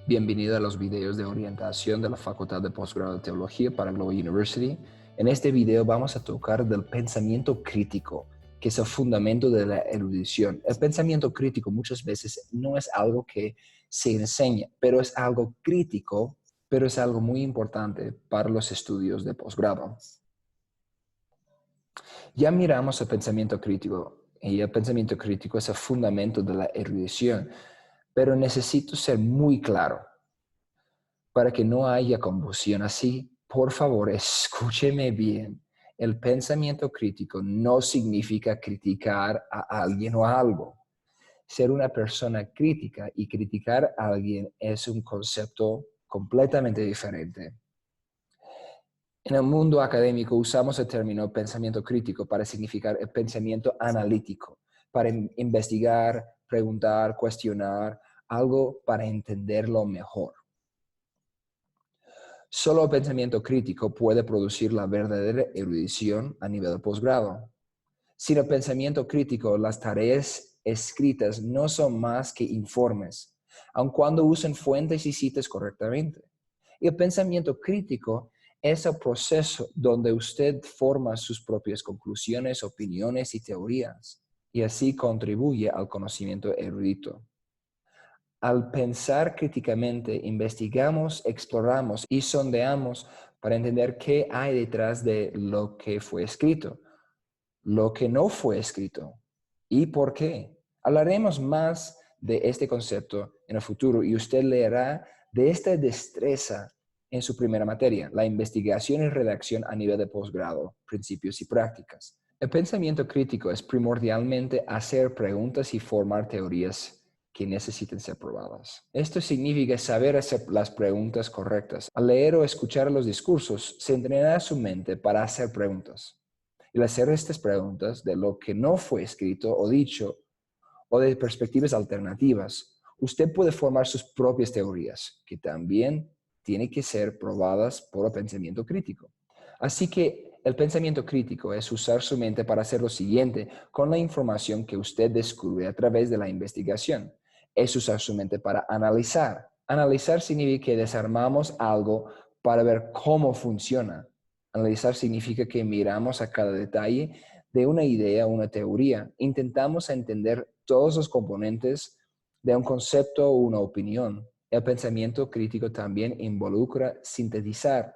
Bienvenido a los videos de orientación de la Facultad de Posgrado de Teología para Global University. En este video vamos a tocar del pensamiento crítico, que es el fundamento de la erudición. El pensamiento crítico muchas veces no es algo que se enseña, pero es algo crítico, pero es algo muy importante para los estudios de posgrado. Ya miramos el pensamiento crítico, y el pensamiento crítico es el fundamento de la erudición, pero necesito ser muy claro para que no haya confusión. Así, por favor, escúcheme bien. El pensamiento crítico no significa criticar a alguien o a algo. Ser una persona crítica y criticar a alguien es un concepto completamente diferente. En el mundo académico usamos el término pensamiento crítico para significar el pensamiento analítico, para investigar, preguntar, cuestionar, algo para entenderlo mejor. Solo el pensamiento crítico puede producir la verdadera erudición a nivel de posgrado. Sin el pensamiento crítico, las tareas escritas no son más que informes, aun cuando usen fuentes y citas correctamente. Y el pensamiento crítico es el proceso donde usted forma sus propias conclusiones, opiniones y teorías, y así contribuye al conocimiento erudito. Al pensar críticamente, investigamos, exploramos y sondeamos para entender qué hay detrás de lo que fue escrito, lo que no fue escrito y por qué. Hablaremos más de este concepto en el futuro y usted leerá de esta destreza en su primera materia, la investigación y redacción a nivel de posgrado, principios y prácticas. El pensamiento crítico es primordialmente hacer preguntas y formar teorías que necesiten ser probadas. Esto significa saber hacer las preguntas correctas. Al leer o escuchar los discursos, se entrenará su mente para hacer preguntas. Y al hacer estas preguntas de lo que no fue escrito o dicho, o de perspectivas alternativas, usted puede formar sus propias teorías, que también tienen que ser probadas por el pensamiento crítico. Así que el pensamiento crítico es usar su mente para hacer lo siguiente con la información que usted descubre a través de la investigación. Es usar su mente para analizar. Analizar significa que desarmamos algo para ver cómo funciona. Analizar significa que miramos a cada detalle de una idea o una teoría. Intentamos entender todos los componentes de un concepto o una opinión. El pensamiento crítico también involucra sintetizar,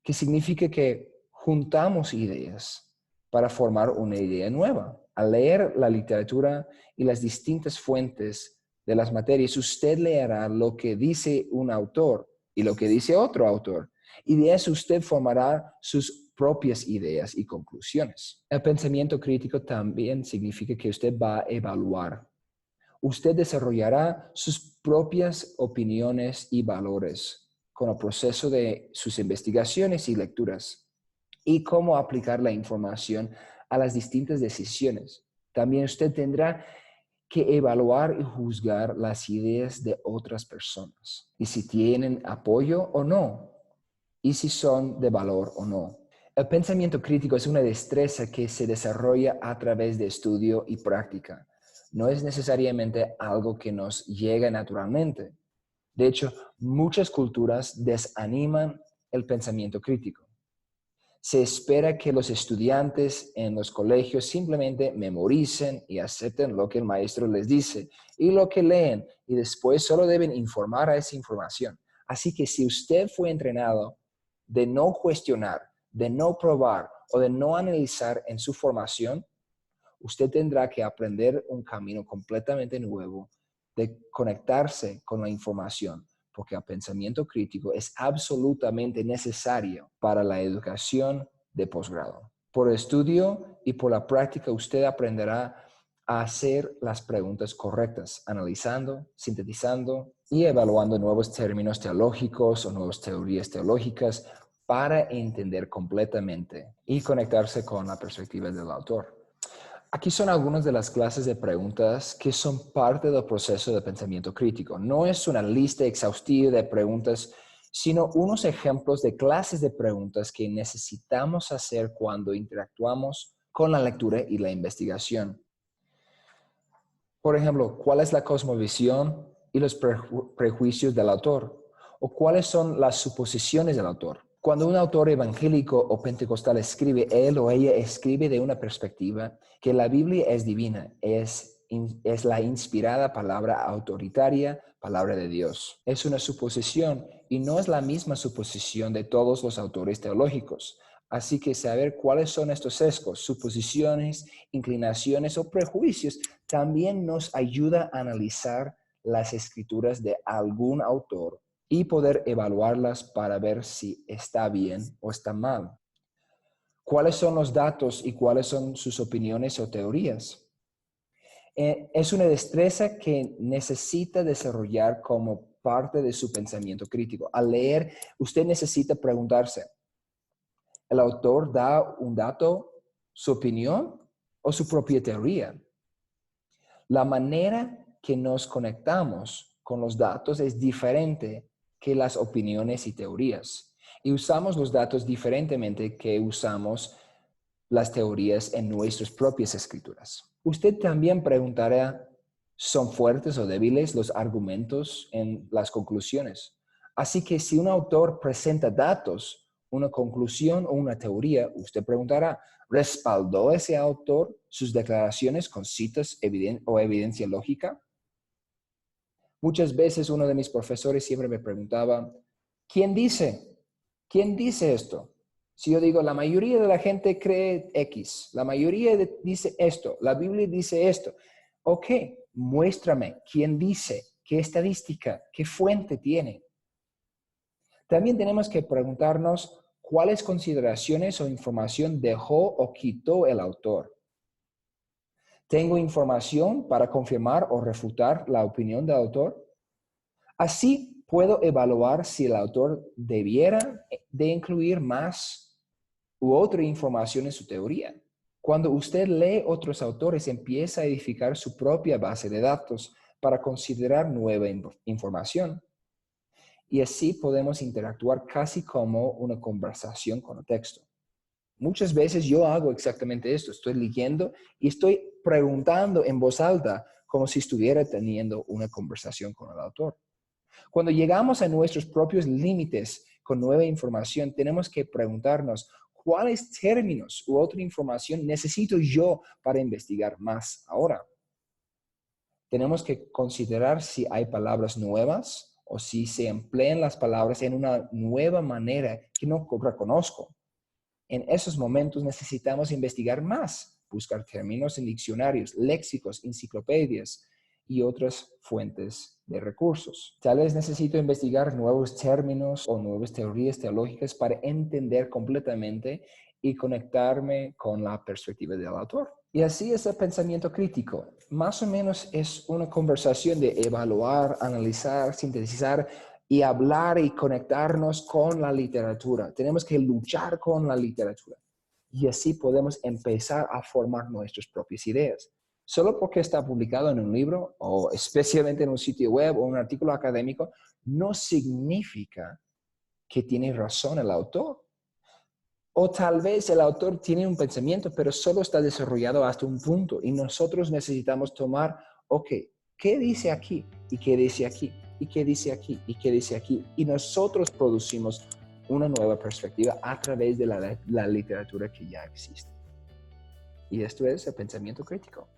que significa que juntamos ideas para formar una idea nueva. Al leer la literatura y las distintas fuentes de las materias, usted leerá lo que dice un autor y lo que dice otro autor. Y de eso usted formará sus propias ideas y conclusiones. El pensamiento crítico también significa que usted va a evaluar. Usted desarrollará sus propias opiniones y valores con el proceso de sus investigaciones y lecturas y cómo aplicar la información a las distintas decisiones. También usted tendrá que evaluar y juzgar las ideas de otras personas y si tienen apoyo o no y si son de valor o no. El pensamiento crítico es una destreza que se desarrolla a través de estudio y práctica. No es necesariamente algo que nos llega naturalmente. De hecho, muchas culturas desaniman el pensamiento crítico. Se espera que los estudiantes en los colegios simplemente memoricen y acepten lo que el maestro les dice y lo que leen y después solo deben informar a esa información. Así que si usted fue entrenado de no cuestionar, de no probar o de no analizar en su formación, usted tendrá que aprender un camino completamente nuevo de conectarse con la información, porque el pensamiento crítico es absolutamente necesario para la educación de posgrado. Por estudio y por la práctica, usted aprenderá a hacer las preguntas correctas, analizando, sintetizando y evaluando nuevos términos teológicos o nuevas teorías teológicas para entender completamente y conectarse con la perspectiva del autor. Aquí son algunas de las clases de preguntas que son parte del proceso de pensamiento crítico. No es una lista exhaustiva de preguntas, sino unos ejemplos de clases de preguntas que necesitamos hacer cuando interactuamos con la lectura y la investigación. Por ejemplo, ¿cuál es la cosmovisión y los prejuicios del autor? ¿O cuáles son las suposiciones del autor? Cuando un autor evangélico o pentecostal escribe, él o ella escribe de una perspectiva que la Biblia es divina, es la inspirada palabra autoritaria, palabra de Dios. Es una suposición y no es la misma suposición de todos los autores teológicos. Así que saber cuáles son estos sesgos, suposiciones, inclinaciones o prejuicios también nos ayuda a analizar las escrituras de algún autor y poder evaluarlas para ver si está bien o está mal. ¿Cuáles son los datos y cuáles son sus opiniones o teorías? Es una destreza que necesita desarrollar como parte de su pensamiento crítico. Al leer, usted necesita preguntarse, ¿el autor da un dato, su opinión o su propia teoría? La manera que nos conectamos con los datos es diferente que las opiniones y teorías. Y usamos los datos diferentemente que usamos las teorías en nuestras propias escrituras. Usted también preguntará, ¿son fuertes o débiles los argumentos en las conclusiones? Así que si un autor presenta datos, una conclusión o una teoría, usted preguntará, ¿respaldó ese autor sus declaraciones con citas o evidencia lógica? Muchas veces uno de mis profesores siempre me preguntaba, ¿quién dice? ¿Quién dice esto? Si yo digo, la mayoría de la gente cree X, la mayoría dice esto, la Biblia dice esto. Ok, muéstrame quién dice, qué estadística, qué fuente tiene. También tenemos que preguntarnos cuáles consideraciones o información dejó o quitó el autor. ¿Tengo información para confirmar o refutar la opinión del autor? Así puedo evaluar si el autor debiera de incluir más u otra información en su teoría. Cuando usted lee otros autores, empieza a edificar su propia base de datos para considerar nueva información. Y así podemos interactuar casi como una conversación con el texto. Muchas veces yo hago exactamente esto. Estoy leyendo y estoy preguntando en voz alta como si estuviera teniendo una conversación con el autor. Cuando llegamos a nuestros propios límites con nueva información, tenemos que preguntarnos cuáles términos u otra información necesito yo para investigar más ahora. Tenemos que considerar si hay palabras nuevas o si se emplean las palabras en una nueva manera que no reconozco. En esos momentos necesitamos investigar más, buscar términos en diccionarios, léxicos, enciclopedias y otras fuentes de recursos. Tal vez necesito investigar nuevos términos o nuevas teorías teológicas para entender completamente y conectarme con la perspectiva del autor. Y así es el pensamiento crítico. Más o menos es una conversación de evaluar, analizar, sintetizar y hablar y conectarnos con la literatura. Tenemos que luchar con la literatura. Y así podemos empezar a formar nuestras propias ideas. Solo porque está publicado en un libro o especialmente en un sitio web o un artículo académico, no significa que tiene razón el autor. O tal vez el autor tiene un pensamiento, pero solo está desarrollado hasta un punto y nosotros necesitamos tomar, ok, ¿qué dice aquí? ¿Y qué dice aquí? ¿Y qué dice aquí? ¿Y qué dice aquí? Y nosotros producimos una nueva perspectiva a través de la literatura que ya existe. Y esto es el pensamiento crítico.